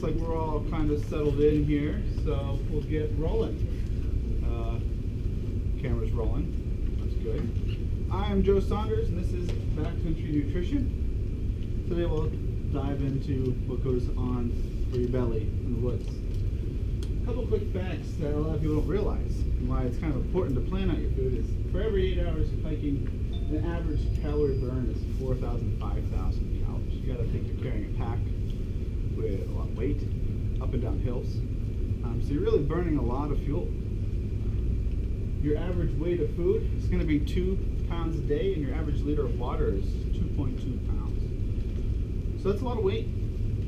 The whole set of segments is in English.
looks like we're all kind of settled in here, so we'll get rolling. Camera's rolling. That's good. I am Joe Saunders, and this is Backcountry Nutrition. Today we'll dive into what goes on for your belly in the woods. A couple quick facts that a lot of people don't realize, and why it's kind of important to plan out your food is for every 8 hours of hiking, the average calorie burn is 4,000 to 5,000 calories. You got to think you're carrying a pack with a lot of weight up and down hills. So you're really burning a lot of fuel. Your average weight of food is going to be 2 pounds a day, and your average liter of water is 2.2 pounds. So that's a lot of weight.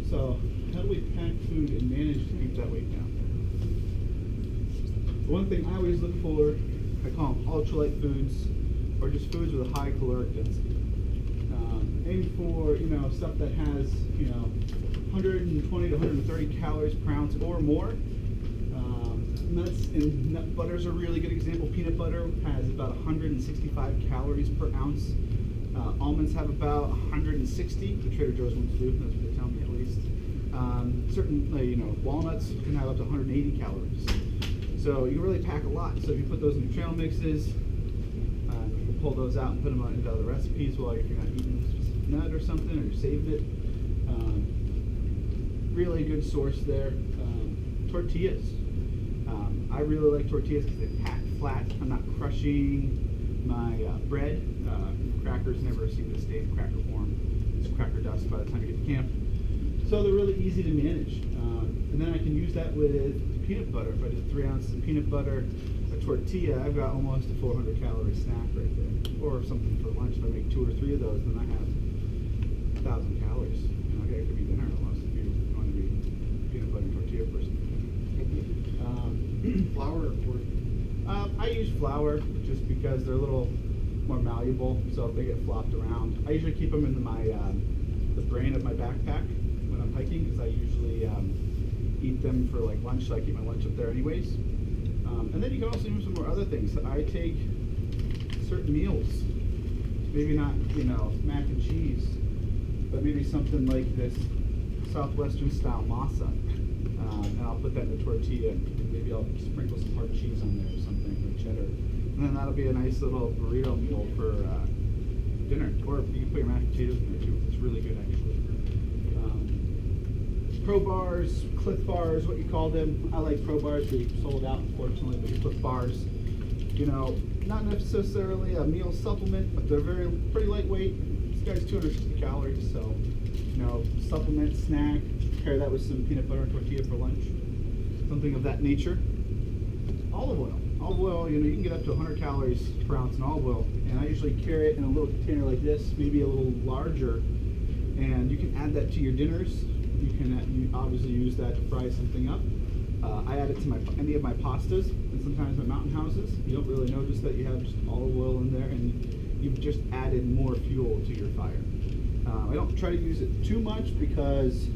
So how do we pack food and manage to keep that weight down? One thing I always look for, I call them ultralight foods, or just foods with a high caloric density. Aim for stuff that has 120 to 130 calories per ounce or more. Nuts and nut butters are a really good example. Peanut butter has about 165 calories per ounce. Almonds have about 160. The Trader Joe's ones do. That's what they tell me at least. Certain walnuts can have up to 180 calories. So you really pack a lot. So if you put those in your trail mixes, you can pull those out and put them into other recipes while if you're not eating a specific nut or something, or you're saving it. Really good source there. Tortillas. I really like tortillas because they pack flat. I'm not crushing my bread. Crackers never seem to stay in cracker form. It's cracker dust by the time you get to camp. So they're really easy to manage. And then I can use that with peanut butter. If I did 3 ounces of peanut butter, a tortilla, I've got almost a 400 calorie snack right there. Or something for lunch. If I make 2 or 3 of those, then I have 1,000 calories. It could be dinner almost if you want to be a peanut butter and tortilla person. Flour or pork? I use flour just because they're a little more malleable, so if they get flopped around. I usually keep them in the brain of my backpack when I'm hiking, because I usually eat them for like lunch, so I keep my lunch up there anyways. And then you can also use them for other things. I take certain meals, maybe not mac and cheese, but maybe something like this Southwestern style masa. And I'll put that in the tortilla, and maybe I'll sprinkle some hard cheese on there or something, or cheddar. And then that'll be a nice little burrito meal for dinner. Or you can put your mashed potatoes in there too. It's really good actually. Pro bars, Cliff bars, what you call them. I like Pro bars. They sold out unfortunately, but Cliff bars, not necessarily a meal supplement, but they're pretty lightweight. This guy's 260 calories, so supplement, snack. Pair that with some peanut butter and tortilla for lunch, something of that nature. Olive oil. Olive oil, you can get up to 100 calories per ounce in olive oil, and I usually carry it in a little container like this, maybe a little larger, and you can add that to your dinners. You can obviously use that to fry something up. I add it to any of my pastas and sometimes my mountain houses. You don't really notice that you have just olive oil in there, and you've just added more fuel to your fire. I don't try to use it too much because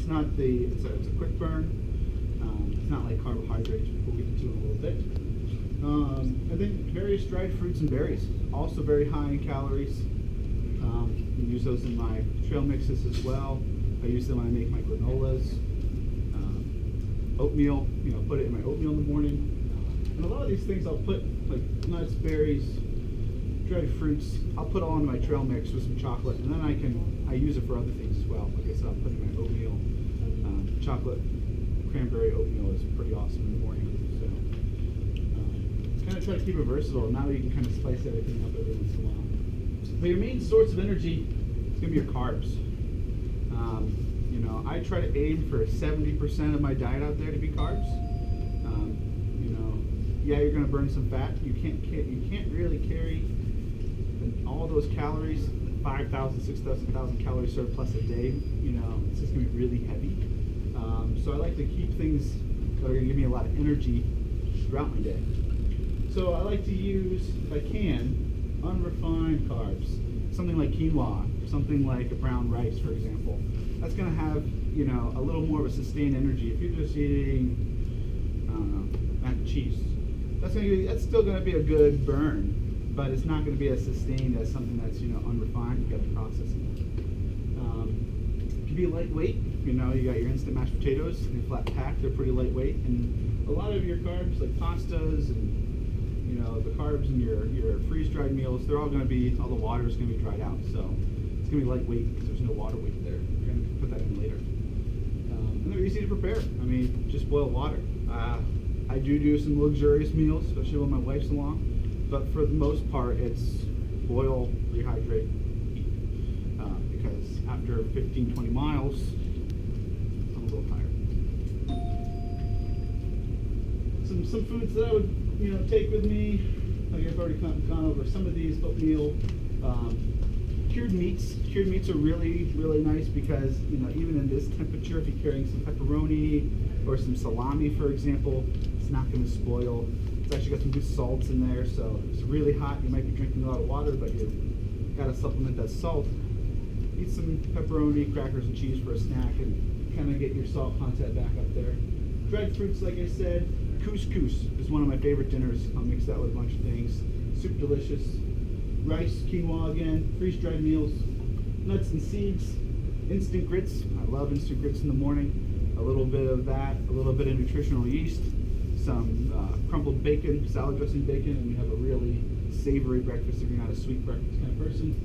it's a quick burn. It's not like carbohydrates, which we'll get into in a little bit. And then various dried fruits and berries, also very high in calories. I use those in my trail mixes as well. I use them when I make my granolas. Oatmeal, put it in my oatmeal in the morning. And a lot of these things I'll put, like nuts, berries, dried fruits, I'll put all in my trail mix with some chocolate, and then I use it for other things as well. Like I said, I'll put it in my oatmeal. Chocolate cranberry oatmeal is pretty awesome in the morning. So kind of try to keep it versatile. Now you can kind of spice everything up every once in a while. But your main source of energy is going to be your carbs. I try to aim for 70% of my diet out there to be carbs. Yeah, you're going to burn some fat. You can't really carry all those calories, 5,000, 6,000 calorie surplus a day. It's just going to be really heavy. So I like to keep things that are going to give me a lot of energy throughout my day. So I like to use, if I can, unrefined carbs. Something like quinoa, something like a brown rice, for example. That's going to have, a little more of a sustained energy. If you're just eating, mac and cheese, that's still going to be a good burn, but it's not going to be as sustained as something that's unrefined. You've got to process it. If you be lightweight. You know, you got your instant mashed potatoes and your flat pack, they're pretty lightweight. And a lot of your carbs, like pastas and, you know, the carbs in your freeze-dried meals, they're all going to be, all the water is going to be dried out. So it's going to be lightweight because there's no water weight there. You're going to put that in later. And they're easy to prepare. I mean, just boil water. I do some luxurious meals, especially when my wife's along. But for the most part, it's boil, rehydrate, eat. Because after 15, 20 miles, I'm a little tired. Some foods that I would, you know, take with me. Like I've already gone over some of these: oatmeal, cured meats. Cured meats are really, really nice because, you know, even in this temperature, if you're carrying some pepperoni or some salami, for example, it's not going to spoil. It's actually got some good salts in there, so if it's really hot, you might be drinking a lot of water, but you've got to supplement that salt. Eat some pepperoni, crackers, and cheese for a snack and kind of get your salt content back up there. Dried fruits, like I said. Couscous is one of my favorite dinners. I'll mix that with a bunch of things. Soup delicious. Rice, quinoa again, freeze-dried meals, nuts and seeds, instant grits. I love instant grits in the morning. A little bit of that, a little bit of nutritional yeast, some crumbled bacon, salad dressing bacon, and you have a really savory breakfast if you're not a sweet breakfast kind of person.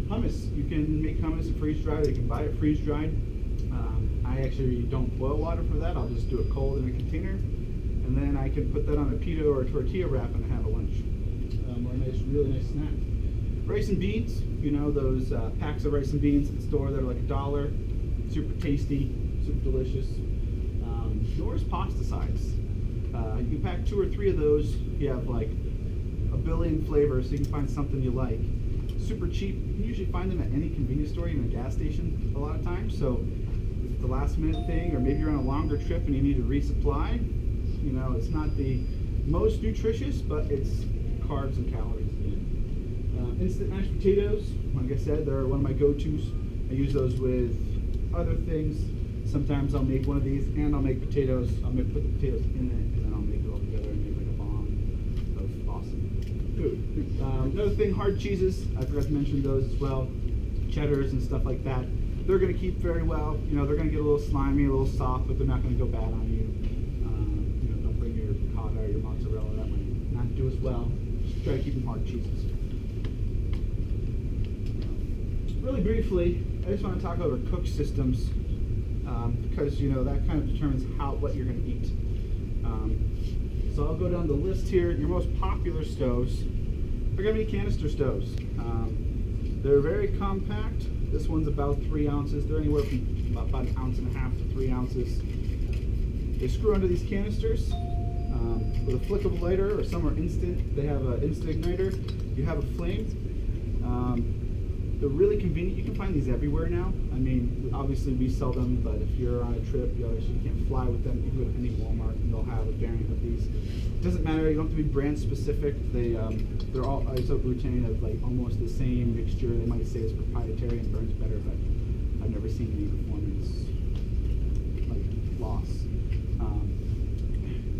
Hummus. You can make hummus and freeze-dried, or you can buy it freeze-dried. I actually don't boil water for that. I'll just do it cold in a container, and then I can put that on a pita or a tortilla wrap and have a lunch. Or a nice, really nice snack. Rice and beans. You know, those packs of rice and beans at the store that are like $1. Super tasty, super delicious. Nor's pasta size. You can pack 2 or 3 of those. You have like a billion flavors, so you can find something you like. Super cheap. You can usually find them at any convenience store, even a gas station a lot of times. So if it's the last minute thing, or maybe you're on a longer trip and you need to resupply, you know, it's not the most nutritious, but it's carbs and calories in. Instant mashed potatoes, like I said, they're one of my go-tos. I use those with other things. Sometimes I'll make one of these and I'll make potatoes. I'll put the potatoes in it and then I'll make it all together and make like a bomb of awesome food. Another thing, hard cheeses. I forgot to mention those as well. Cheddars and stuff like that. They're going to keep very well. You know, they're going to get a little slimy, a little soft, but they're not going to go bad on you. You know, don't bring your ricotta or your mozzarella. That might not do as well. Just try to keep them hard cheeses. Really briefly, I just want to talk over cook systems. Because, you know, that kind of determines what you're going to eat. So I'll go down the list here. Your most popular stoves are going to be canister stoves. They're very compact. This one's about 3 ounces. They're anywhere from about 1.5 ounces to 3 ounces. They screw under these canisters with a flick of a lighter, or some are instant. They have an instant igniter. You have a flame. They're really convenient. You can find these everywhere now. I mean, obviously we sell them, but if you're on a trip, you obviously can't fly with them. You can go to any Walmart and they'll have a variant of these. It doesn't matter. You don't have to be brand specific. They're all isobutane of like almost the same mixture. They might say it's proprietary and burns better, but I've never seen any performance like loss.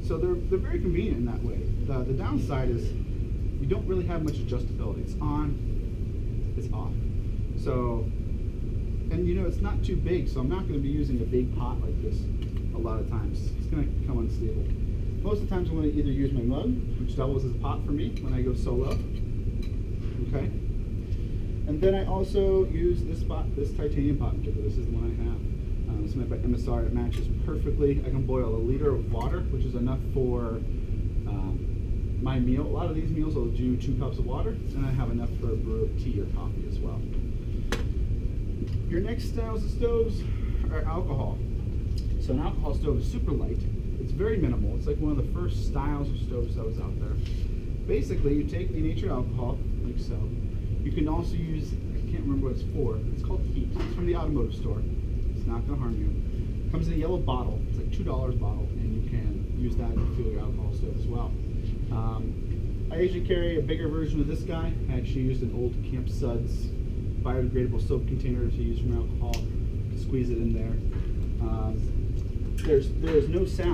So they're very convenient in that way. The downside is you don't really have much adjustability. It's on, it's off. So, and you know, it's not too big, so I'm not going to be using a big pot like this a lot of times. It's going to come unstable. Most of the times I'm going to either use my mug, which doubles as a pot for me when I go solo. Okay. And then I also use this titanium pot in particular. This is the one I have. It's made by MSR. It matches perfectly. I can boil 1 liter of water, which is enough for my meal. A lot of these meals I'll do 2 cups of water, and I have enough for a brew of tea or coffee as well. Your next styles of stoves are alcohol. So an alcohol stove is super light. It's very minimal. It's like one of the first styles of stoves that was out there. Basically, you take denatured alcohol, like so. You can also use, I can't remember what it's for. It's called heat. It's from the automotive store. It's not going to harm you. It comes in a yellow bottle. It's like $2 bottle, and you can use that to fuel your alcohol stove as well. I usually carry a bigger version of this guy. I actually used an old Camp Suds biodegradable soap container to use from alcohol. Squeeze it in there. There's no sound.